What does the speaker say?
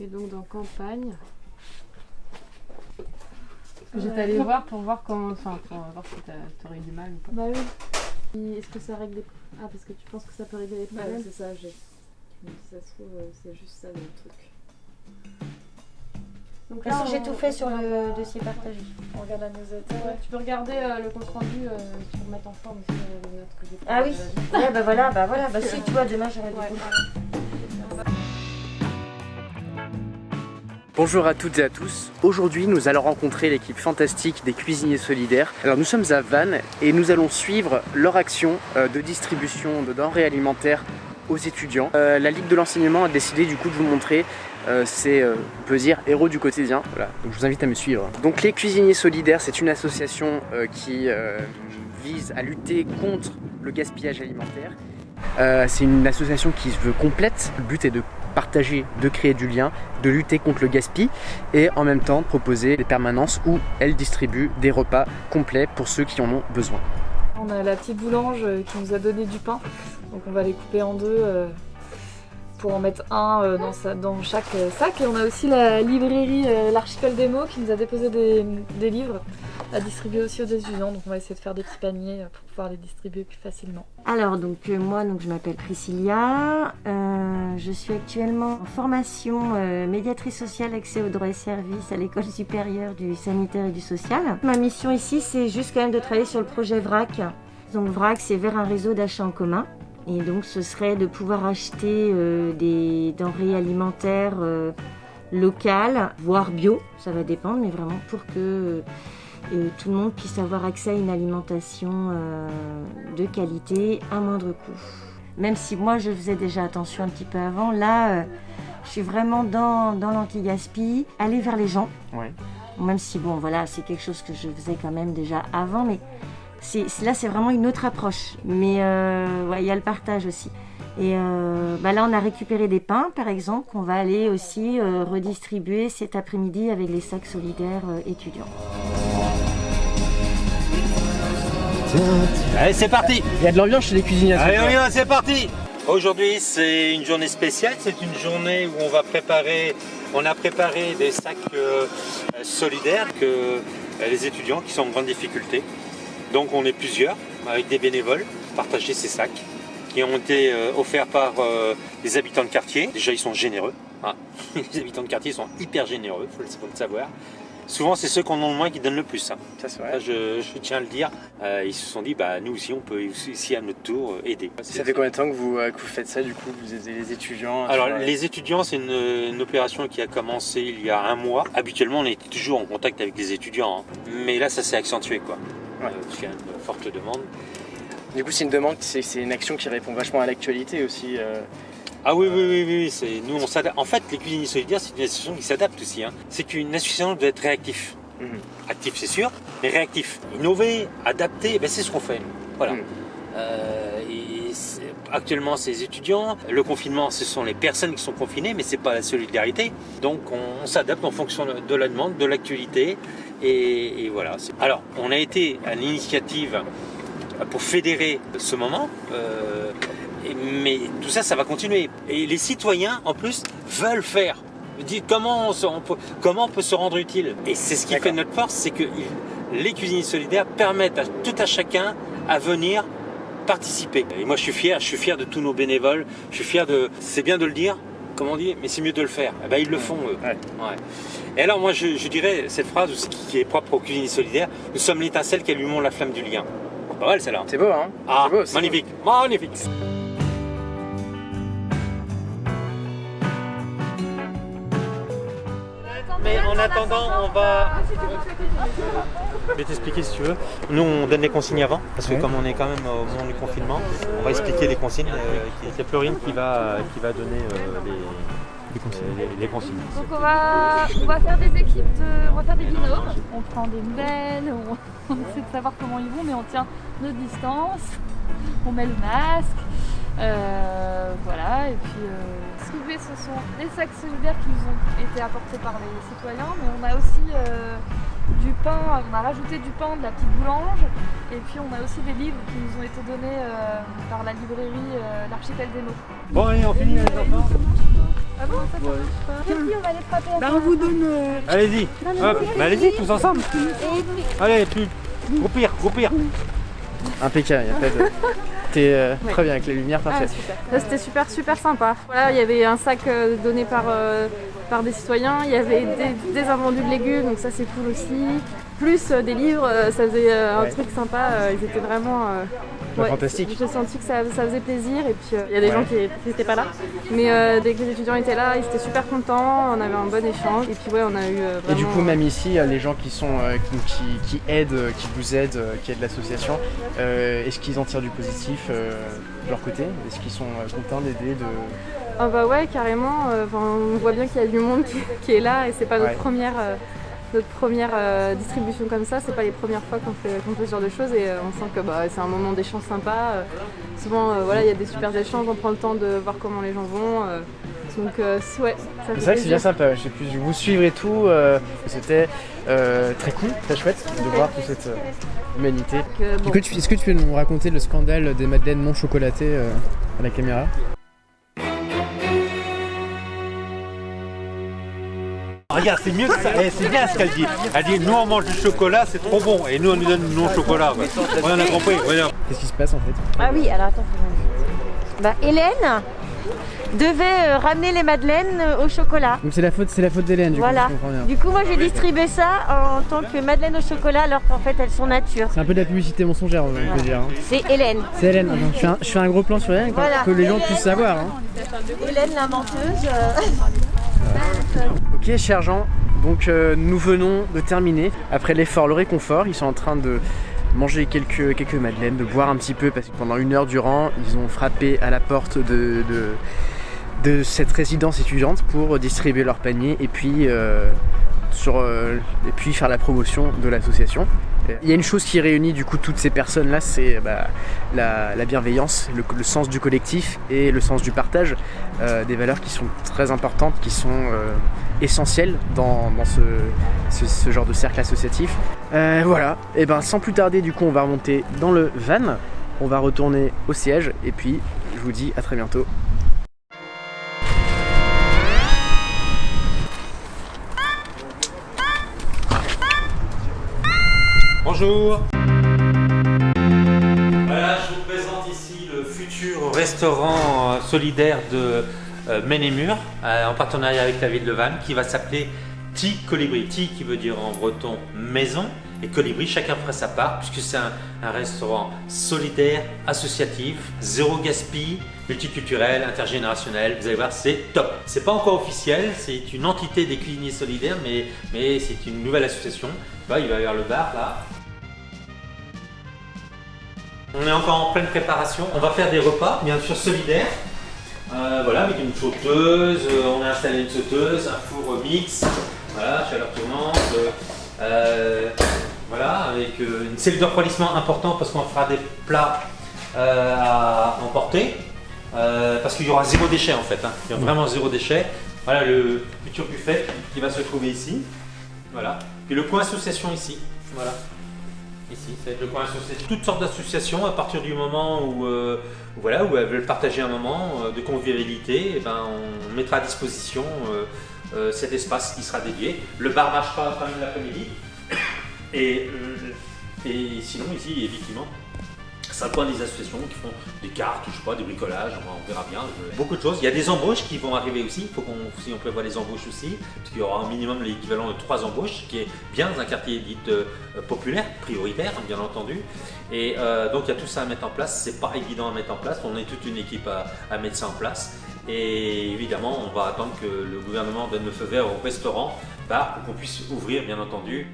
Et donc dans campagne. J'étais allée voir pour voir comment, pour voir si t'aurais eu du mal ou pas. Bah oui. Est-ce que ça règle les... Ah, parce que tu penses que ça peut régler les problèmes. C'est ça, si ça se trouve, c'est juste ça le truc. Donc De toute façon, j'ai tout fait sur le dossier partagé. On regarde la newsletter. Ouais, tu peux regarder le compte rendu pour mettre en forme aussi les notes que j'ai prises. Ah oui. Ouais, bah voilà. Bah si, tu vois, demain j'aurai du coup. Bonjour à toutes et à tous. Aujourd'hui, nous allons rencontrer l'équipe fantastique des cuisiniers solidaires. Alors nous sommes à Vannes et nous allons suivre leur action de distribution de denrées alimentaires aux étudiants. La Ligue de l'enseignement a décidé du coup de vous montrer ces, on peut dire, héros du quotidien. Voilà. Donc je vous invite à me suivre. Donc les cuisiniers solidaires, c'est une association qui vise à lutter contre le gaspillage alimentaire. C'est une association qui se veut complète. Le but est de partager, de créer du lien, de lutter contre le gaspillage et en même temps de proposer des permanences où elle distribue des repas complets pour ceux qui en ont besoin. On a la petite boulange qui nous a donné du pain, donc on va les couper en deux pour en mettre un dans chaque sac. Et on a aussi la librairie l'Archipel des mots qui nous a déposé des livres à distribuer aussi aux étudiants, donc on va essayer de faire des petits paniers pour pouvoir les distribuer plus facilement. Alors moi je m'appelle Priscilla, je suis actuellement en formation médiatrice sociale accès aux droits et services à l'école supérieure du sanitaire et du social. Ma mission ici c'est juste quand même de travailler sur le projet VRAC. Donc VRAC c'est vers un réseau d'achat en commun et donc ce serait de pouvoir acheter des denrées alimentaires locales, voire bio, ça va dépendre, mais vraiment pour que tout le monde puisse avoir accès à une alimentation de qualité à moindre coût. Même si moi je faisais déjà attention un petit peu avant, là je suis vraiment dans l'anti-gaspi, aller vers les gens. Ouais. Même si bon voilà, c'est quelque chose que je faisais quand même déjà avant, mais là c'est vraiment une autre approche. Mais il y a le partage aussi. Et là on a récupéré des pains par exemple qu'on va aller aussi redistribuer cet après-midi avec les sacs solidaires étudiants. Allez, c'est parti! Il y a de l'ambiance chez les cuisiniers. Allez, on y va, c'est parti! Aujourd'hui, c'est une journée spéciale. C'est une journée où on a préparé des sacs solidaires que les étudiants qui sont en grande difficulté. Donc, on est plusieurs avec des bénévoles pour partager ces sacs qui ont été offerts par les habitants de quartier. Déjà, ils sont généreux. Hein. Les habitants de quartier sont hyper généreux, il faut le savoir. Souvent, c'est ceux qui en ont le moins qui donnent le plus. Hein. Ça, c'est vrai. Là, je tiens à le dire. Ils se sont dit, nous aussi, on peut ici à notre tour aider. Ça fait combien de temps que vous faites ça du coup? Vous aidez les étudiants? Alors, les étudiants, c'est une opération qui a commencé il y a un mois. Habituellement, on était toujours en contact avec les étudiants. Hein. Mais là, ça s'est accentué, quoi. Ouais. Parce qu'il y a une forte demande. Du coup, c'est une demande, c'est une action qui répond vachement à l'actualité aussi. Ah oui, nous on s'adapte. En fait, les cuisiniers solidaires, c'est une association qui s'adapte aussi. Hein. C'est qu'une association doit être réactif. Actif, c'est sûr, mais réactif. Innover, adapter, c'est ce qu'on fait. Voilà. Actuellement, c'est les étudiants. Le confinement, ce sont les personnes qui sont confinées, mais c'est pas la solidarité. Donc, on s'adapte en fonction de la demande, de l'actualité, et voilà. Alors, on a été à l'initiative pour fédérer ce moment. Mais tout ça, ça va continuer. Et les citoyens, en plus, veulent faire. Ils disent comment on peut se rendre utile. Et c'est ce qui fait notre force, c'est que les cuisiniers solidaires permettent à tout à chacun à venir participer. Et moi, je suis fier de tous nos bénévoles. Je suis fier de... C'est bien de le dire, comme on dit, mais c'est mieux de le faire. Ils le font, eux. Ouais. Et alors, moi, je dirais cette phrase qui est propre aux cuisiniers solidaires. Nous sommes l'étincelle qui allumons la flamme du lien. C'est pas mal, celle-là. C'est beau, hein? Ah, c'est beau, magnifique. Magnifique. Mais en attendant, je vais t'expliquer si tu veux. Nous, on donne les consignes avant, parce que comme on est quand même au moment du confinement, on va expliquer les consignes. C'est Florine qui va donner les consignes. Donc on va faire des équipes, on va faire des binômes. On prend des nouvelles, on essaie de savoir comment ils vont, mais on tient notre distance, on met le masque. Voilà, et puis ce sont des sacs solidaires qui nous ont été apportés par les citoyens, mais on a aussi du pain, on a rajouté du pain de la petite boulange. Et puis on a aussi des livres qui nous ont été donnés par la librairie L'Archipel des mots. Bon, allez, on finit les enfants. Ah bon, ça marche pas. Et puis on va les frapper. Bah, on vous donne. Allez-y, hop, bah, allez-y tous ensemble. Allez, plus. Groupir. Impeccable, il n'y a pas de. T'es très bien avec les lumières, parfait. Là, c'était super sympa. Voilà, il y avait un sac donné par des citoyens, il y avait des invendus de légumes, donc ça c'est cool aussi. Plus des livres, ça faisait un truc sympa, ils étaient vraiment fantastique. J'ai senti que ça faisait plaisir et puis il y a des gens qui n'étaient pas là. Mais dès que les étudiants étaient là, ils étaient super contents, on avait un bon échange et puis ouais, on a eu vraiment... Et du coup, même ici, les gens qui sont qui aident, qui vous aident, qui aident l'association, est-ce qu'ils en tirent du positif de leur côté? Est-ce qu'ils sont contents d'aider Ah bah ouais, carrément. On voit bien qu'il y a du monde qui est là et c'est pas notre première distribution comme ça. C'est pas les premières fois qu'on fait ce genre de choses et on sent que c'est un moment d'échange sympa. Souvent, il y a des super échanges, on prend le temps de voir comment les gens vont. Donc ouais, ça fait C'est vrai que c'est bien plaisir. sympa, je sais plus, vous suivre et tout, c'était très cool, très chouette de voir toute cette humanité. Bon. Est-ce que tu peux nous raconter le scandale des madeleines non chocolatées à la caméra? Regarde, c'est mieux que ça. C'est bien ce qu'elle dit. Elle dit nous on mange du chocolat, c'est trop bon. Et nous on nous donne du non-chocolat. Ouais, on a compris. Voilà. Qu'est-ce qui se passe en fait? Ah oui, alors attends. Hélène devait ramener les madeleines au chocolat. Donc c'est la faute d'Hélène, du Voilà. coup, je comprends bien. Du coup, moi j'ai distribué ça en tant que madeleine au chocolat alors qu'en fait elles sont nature. C'est un peu de la publicité mensongère, on peut dire. Hein. C'est Hélène. C'est Hélène, attends, je fais un gros plan sur Hélène, quoi, Voilà. que les gens Hélène. puissent savoir. Hein. Hélène la menteuse. Ok, chers gens, donc nous venons de terminer. Après l'effort, le réconfort, ils sont en train de manger quelques madeleines, de boire un petit peu, parce que pendant 1 heure durant, ils ont frappé à la porte de cette résidence étudiante pour distribuer leur panier et puis, et puis faire la promotion de l'association. Il y a une chose qui réunit du coup toutes ces personnes-là, c'est la bienveillance, le sens du collectif et le sens du partage, des valeurs qui sont très importantes, qui sont essentielles dans ce genre de cercle associatif. Voilà, et ben sans plus tarder, du coup, on va remonter dans le van, on va retourner au siège et puis je vous dis à très bientôt. Bonjour. Voilà, je vous présente ici le futur restaurant solidaire de Maine-et-Mur, en partenariat avec la ville de Vannes, qui va s'appeler Ti Colibri. Ti qui veut dire en breton maison, et Colibri, chacun fera sa part, puisque c'est un restaurant solidaire, associatif, zéro gaspille, multiculturel, intergénérationnel. Vous allez voir, c'est top. C'est pas encore officiel, c'est une entité des cuisiniers solidaires, mais c'est une nouvelle association. Là, il va y avoir le bar là. On est encore en pleine préparation. On va faire des repas, bien sûr solidaires. Voilà, avec une sauteuse. On a installé une sauteuse, un four mix. Voilà, chaleur tournante. Voilà, avec une cellule de refroidissement importante parce qu'on fera des plats à emporter. Parce qu'il y aura 0 déchet en fait. Hein. Il y aura vraiment 0 déchet. Voilà le futur buffet qui va se trouver ici. Voilà. Puis le coin association ici. Voilà. Ici, ça va être le coin association. Toutes sortes d'associations à partir du moment où elles veulent partager un moment de convivialité, on mettra à disposition cet espace qui sera dédié. Le bar marchera quand même l'après-midi. Et sinon ici, effectivement, c'est un coin des associations qui font des cartes, je sais pas, des bricolages, on verra bien. Beaucoup de choses. Il y a des embauches qui vont arriver aussi. Il faut si on prévoit les embauches aussi, parce qu'il y aura un minimum l'équivalent de 3 embauches, ce qui est bien dans un quartier dit populaire, prioritaire, bien entendu. Et donc il y a tout ça à mettre en place. C'est pas évident à mettre en place. On est toute une équipe à mettre ça en place. Et évidemment, on va attendre que le gouvernement donne le feu vert au restaurant, pour qu'on puisse ouvrir, bien entendu.